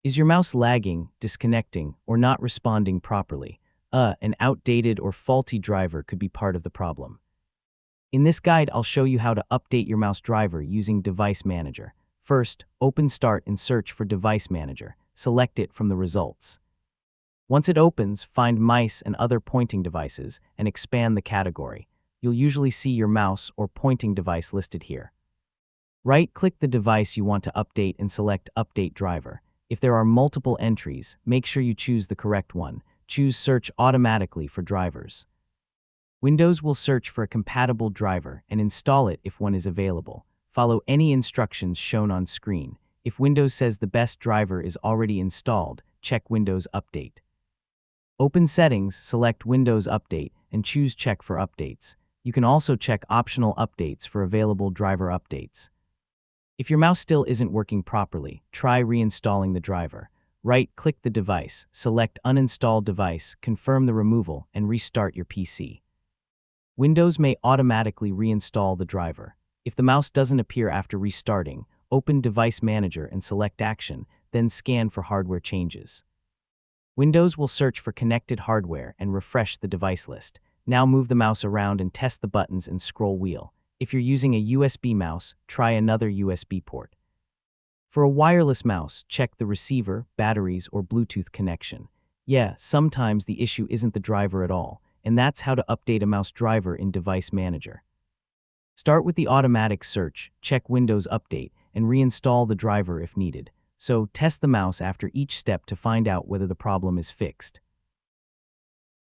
Is your mouse lagging, disconnecting, or not responding properly? An outdated or faulty driver could be part of the problem. In this guide, I'll show you how to update your mouse driver using Device Manager. First, open Start and search for Device Manager. Select it from the results. Once it opens, find mice and other pointing devices and expand the category. You'll usually see your mouse or pointing device listed here. Right-click the device you want to update and select Update Driver. If there are multiple entries, make sure you choose the correct one. Choose Search automatically for drivers. Windows will search for a compatible driver and install it if one is available. Follow any instructions shown on screen. If Windows says the best driver is already installed, check Windows Update. Open Settings, select Windows Update, and choose Check for Updates. You can also check optional updates for available driver updates. If your mouse still isn't working properly, try reinstalling the driver. Right-click the device, select Uninstall Device, confirm the removal, and restart your PC. Windows may automatically reinstall the driver. If the mouse doesn't appear after restarting, open Device Manager and select Action, then scan for hardware changes. Windows will search for connected hardware and refresh the device list. Now move the mouse around and test the buttons and scroll wheel. If you're using a USB mouse, try another USB port. For a wireless mouse, check the receiver, batteries, or Bluetooth connection. Yeah, sometimes the issue isn't the driver at all, and that's how to update a mouse driver in Device Manager. Start with the automatic search, check Windows Update, and reinstall the driver if needed. So test the mouse after each step to find out whether the problem is fixed.